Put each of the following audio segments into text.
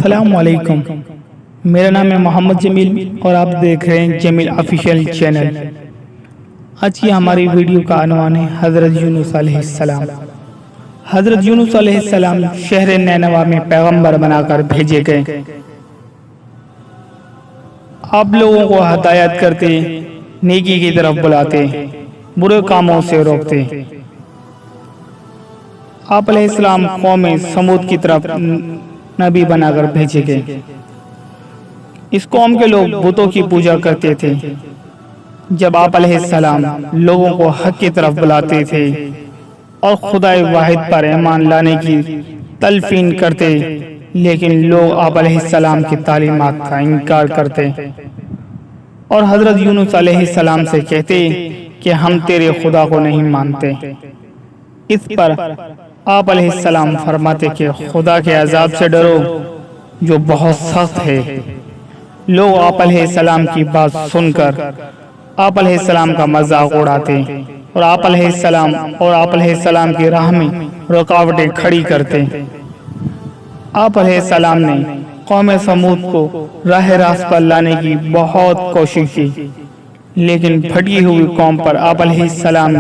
السلام علیکم، میرا نام ہے محمد جمیل اور آپ دیکھ رہے ہیں جمیل آفیشیل چینل۔ آج کی ہماری ویڈیو کا عنوان ہے حضرت یونس علیہ السلام۔ حضرت یونس علیہ السلام شہر نینوا میں پیغمبر بنا کر بھیجے گئے۔ آپ لوگوں کو ہدایت کرتے، نیکی کی طرف بلاتے، برے کاموں سے روکتے۔ آپ علیہ السلام قوم سمود کی طرف نبی بنا کر بھیجے گئے۔ اس قوم کے لوگ بتوں کی پوجا کرتے تھے۔ جب آپ علیہ السلام لوگوں کو حق کی طرف بلاتے تھے اور خدائے واحد پر ایمان لانے کی تلقین کرتے، لیکن لوگ آپ علیہ السلام کی تعلیمات کا انکار کرتے اور حضرت یونس علیہ السلام سے کہتے کہ ہم تیرے خدا کو نہیں مانتے۔ اس پر آپ علیہ السلام فرماتے کہ خدا کے عذاب سے ڈرو جو بہت سخت ہے۔ لوگ آپ علیہ السلام کی بات سن کر آپ علیہ السلام کا مذاق اڑاتے اور آپ علیہ السلام کی راہ میں رکاوٹیں کھڑی کرتے۔ آپ علیہ السلام نے قوم سمود کو راہ راست پر لانے کی بہت کوشش کی، لیکن بھٹکی ہوئی قوم پر آپ علیہ السلام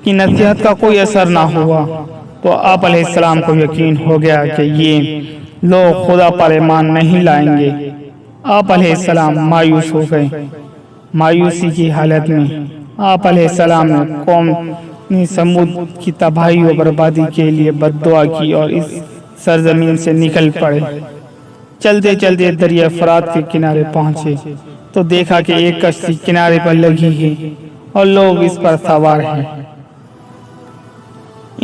کی نصیحت کا کوئی اثر نہ ہوا، تو آپ علیہ السلام کو یقین ہو گیا کہ یہ لوگ خدا پر ایمان نہیں لائیں گے۔ آپ علیہ السلام مایوس ہو گئے۔ مایوسی کی حالت میں آپ علیہ السلام نے قوم سمود کی تباہی و بربادی کے لیے بد دعا کی اور اس سرزمین سے نکل پڑے۔ چلتے چلتے دریا فرات کے کنارے پہنچے تو دیکھا کہ ایک کشتی کنارے پر لگی ہے اور لوگ اس پر سوار ہیں۔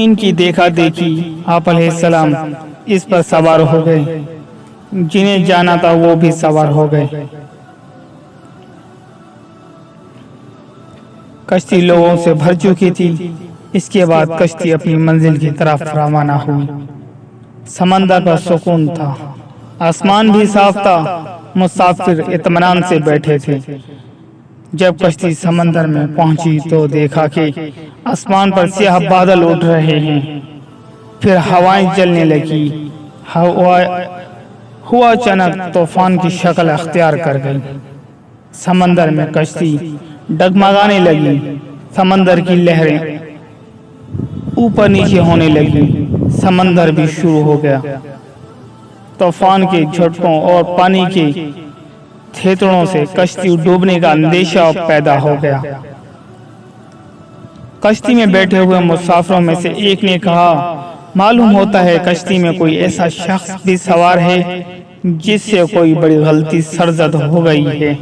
ان کی دیکھا دیکھی آپ علیہ السلام اس پر سوار ہو گئے، جنہیں جانا تھا وہ بھی سوار ہو گئے۔ کشتی لوگوں سے بھر چکی تھی۔ اس کے بعد کشتی اپنی منزل کی طرف روانہ ہوئی۔ سمندر پر سکون تھا، آسمان بھی صاف تھا، مسافر اطمینان سے بیٹھے تھے۔ جب کشتی سمندر میں پہنچی تو دیکھا کہ آسمان پر سیاہ بادل اٹھ رہے ہیں، پھر ہوائیں چلنے لگی۔ ہوا اچانک طوفان کی شکل اختیار کر گئی۔ سمندر میں کشتی ڈگمگانے لگی، سمندر کی لہریں اوپر نیچے ہونے لگی، سمندر بھی شروع ہو گیا۔ طوفان کے جھٹکوں اور پانی کے تھیتڑوں سے کشتی ڈوبنے کا اندیشہ پیدا ہو گیا۔ کشتی میں بیٹھے ہوئے مسافروں میں سے ایک نے کہا، معلوم ہوتا ہے کشتی میں کوئی ایسا شخص بھی سوار ہے جس سے کوئی بڑی غلطی سرزد ہو گئی ہے۔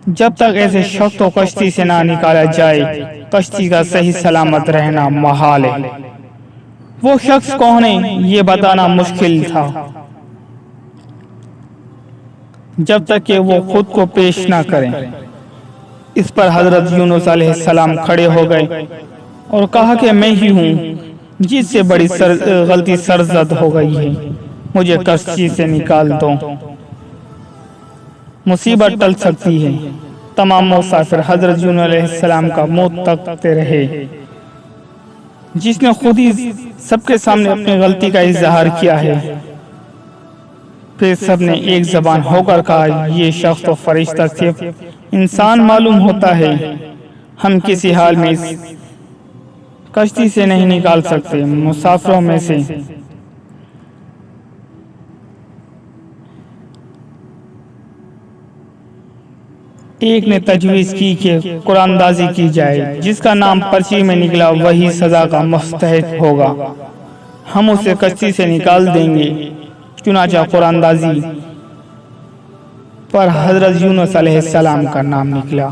جب تک ایسے شخص کو کشتی سے نہ نکالا جائے، کشتی کا صحیح سلامت رہنا محال ہے۔ وہ شخص کون ہے یہ بتانا مشکل تھا، جب تک کہ وہ خود کو پیش نہ کریں۔ اس پر حضرت یونس علیہ السلام کھڑے ہو گئے اور کہا کہ میں ہی ہوں جس سے بڑی غلطی سرزد ہو گئی ہے، مجھے کشتی سے نکال دو، مصیبت ٹل سکتی ہے۔ تمام مسافر حضرت یونس علیہ السلام کا منہ تکتے رہے، جس نے خود ہی سب کے سامنے اپنی غلطی کا اظہار کیا ہے۔ پھر سب نے ایک زبان ہو کر کہا، یہ شخص تو فرشتہ صرف انسان معلوم ہوتا ہے، ہم کسی حال میں اس کشتی سے نہیں نکال سکتے۔ مسافروں میں سے ایک نے تجویز کی کہ قرآن اندازی کی جائے، جس کا نام پرچی میں نکلا وہی سزا کا مستحق ہوگا، ہم اسے کشتی سے نکال دیں گے۔ چنانچہ قرآن اندازی پر حضرت یونس علیہ السلام کا نام نکلا۔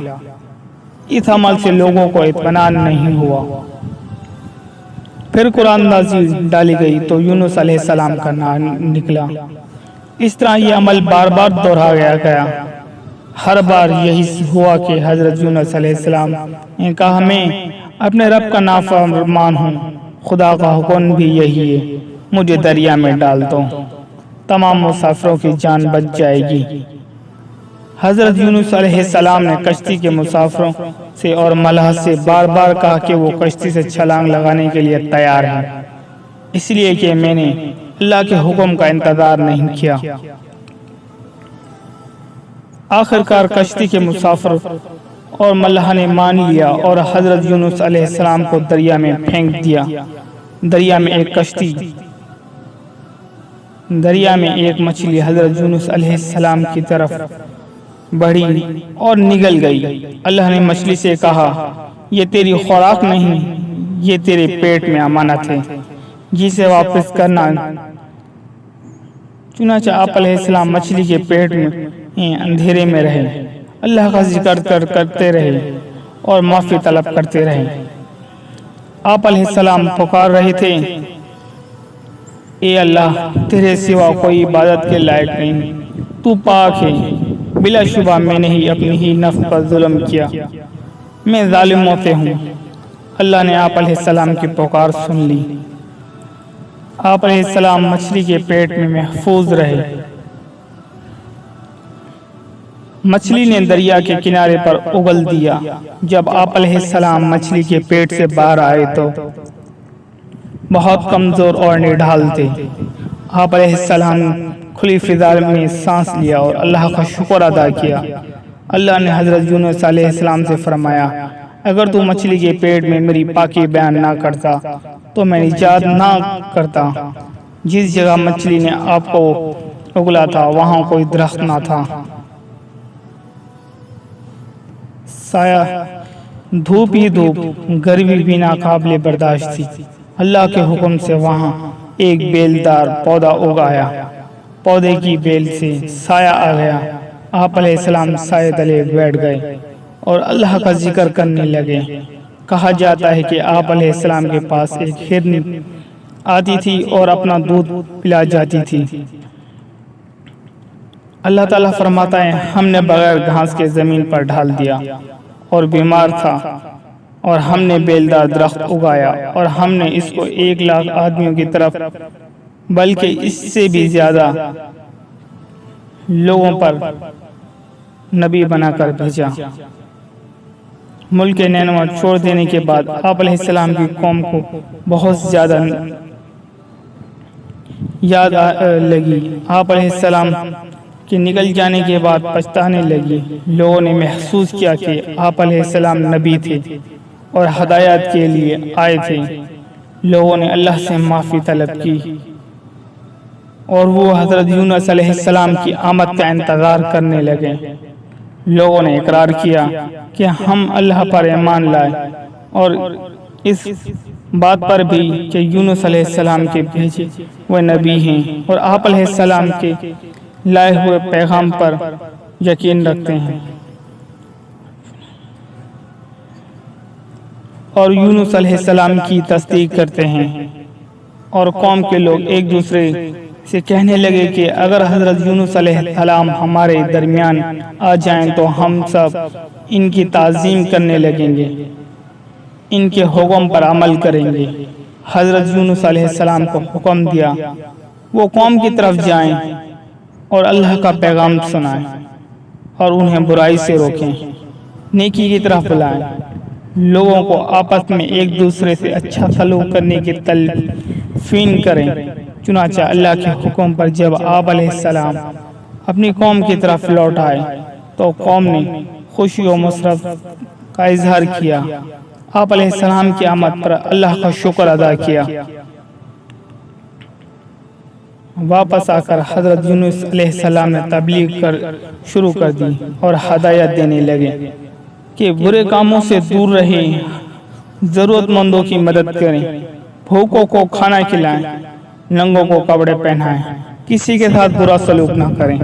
اس عمل سے لوگوں کو اطمینان نہیں ہوا۔ پھر قرآن اندازی ڈالی گئی تو یونس علیہ السلام کا نام نکلا۔ اس طرح یہ عمل بار بار دہرایا گیا۔ ہر بار یہی ہوا کہ حضرت یونس علیہ السلام نے کہا، میں اپنے رب کا نافرمان ہوں، خدا کا حکم بھی یہی ہے، مجھے دریا میں ڈال دو، تمام مسافروں کی جان بچ جائے گی۔ حضرت یونس علیہ السلام نے کشتی کے مسافروں سے اور ملح سے بار بار کہا کہ وہ کشتی سے چھلانگ لگانے کے لیے تیار ہیں، اس لیے کہ میں نے اللہ کے حکم کا انتظار نہیں کیا۔ آخر کار کشتی کے مسافر اور ملح نے مان لیا اور حضرت یونس علیہ السلام کو دریا میں پھینک دیا۔ دریا میں ایک مچھلی حضرت یونس علیہ السلام کی طرف بڑھی اور نگل گئی۔ اللہ نے مچھلی سے کہا، یہ تیری خوراک نہیں، یہ تیرے پیٹ میں امانت ہے، جسے واپس کرنا۔ چنانچہ آپ علیہ السلام مچھلی کے پیٹ میں اندھیرے میں رہے، اللہ کا ذکر کرتے رہے اور معافی طلب کرتے رہے۔ آپ علیہ السلام پکار رہے تھے، اے اللہ، تیرے سوا کوئی عبادت کے لائق نہیں، تو پاک ہے، بلا شبہ میں نے ہی اپنی ہی نفس پر ظلم کیا، میں ظالموں سے ہوں۔ اللہ نے آپ علیہ السلام کی پکار سن لی۔ آپ علیہ السلام مچھلی کے پیٹ میں محفوظ رہے۔ مچھلی نے دریا کے کنارے پر اگل دیا۔ جب آپ علیہ السلام مچھلی کے پیٹ سے باہر آئے تو بہت کمزور اور نڈھال تھے۔ آپ علیہ السلام کھلی فضا میں سانس لیا اور اللہ کا شکر ادا کیا۔ اللہ نے حضرت یونس علیہ السلام سے فرمایا، اگر تو مچھلی کے پیٹ میں میری پاکی بیان نہ کرتا تو میں نجات نہ کرتا۔ جس جگہ مچھلی نے آپ کو اگلا تھا وہاں کوئی درخت نہ تھا، سایہ، دھوپ ہی دھوپ، گرمی بھی ناقابل برداشت تھی۔ اللہ کے حکم سے وہاں ایک بیلدار پودا اگایا، پودے کی بیل سے سایہ آ گیا۔ آپ علیہ السلام سائے تلے بیٹھ گئے اور اللہ کا ذکر کرنے لگے۔ کہا جاتا ہے کہ آپ علیہ السلام کے پاس ایک ہرن آتی تھی اور اپنا دودھ پلا جاتی تھی۔ اللہ تعالیٰ فرماتا ہے، ہم نے بغیر گھاس کے زمین پر ڈال دیا اور بیمار تھا، اور ہم نے بیلدار درخت اگایا اور ہم نے اس کو 1,00,000 آدمیوں کی طرف بلکہ اس سے بھی زیادہ لوگوں پر نبی بنا کر بھیجا۔ ملک نینوا چھوڑ دینے کے بعد آپ علیہ السلام کی قوم کو بہت زیادہ یاد لگی۔ آپ علیہ السلام کے نکل جانے کے بعد پچھتانے لگی۔ لوگوں نے محسوس کیا کہ آپ علیہ السلام نبی تھے اور ہدایت کے لیے آئے تھے۔ لوگوں نے اللہ سے معافی طلب کی اور وہ حضرت یونس علیہ السلام کی آمد کا انتظار کرنے لگے۔ لوگوں نے اقرار کیا کہ ہم اللہ پر ایمان لائے اور اس بات پر بھی کہ یونس علیہ السلام کے بھیجے وہ نبی ہیں، اور آپ علیہ السلام کے لائے ہوئے پیغام پر یقین رکھتے ہیں، اور یونس علیہ السلام کی تصدیق کرتے ہیں۔ اور قوم کے لوگ ایک دوسرے سے کہنے لگے کہ اگر حضرت یونس علیہ السلام ہمارے درمیان آ جائیں تو ہم سب ان کی تعظیم کرنے لگیں گے، ان کے حکم پر عمل کریں گے۔ حضرت یونس علیہ السلام کو حکم دیا وہ قوم کی طرف جائیں اور اللہ کا پیغام سنائیں اور انہیں برائی سے روکیں، نیکی کی طرف بلائیں، لوگوں کو آپس میں ایک دوسرے سے اچھا سلوک کرنے کی تلقین کریں۔ چنانچہ اللہ کے حکم پر جب آپ علیہ السلام اپنی قوم کی طرف لوٹ آئے تو قوم نے خوشی و مسرت کا اظہار کیا۔ آپ علیہ السلام کی آمد پر اللہ کا شکر ادا کیا۔ واپس آ کر حضرت یونس علیہ السلام نے تبلیغ شروع کر دی اور ہدایت دینے لگے کہ برے کاموں سے دور رہیں، ضرورت مندوں کی مدد کریں، بھوکوں کو کھانا کھلائیں، ننگوں کو کپڑے پہنائیں، کسی کے ساتھ برا سلوک نہ کریں۔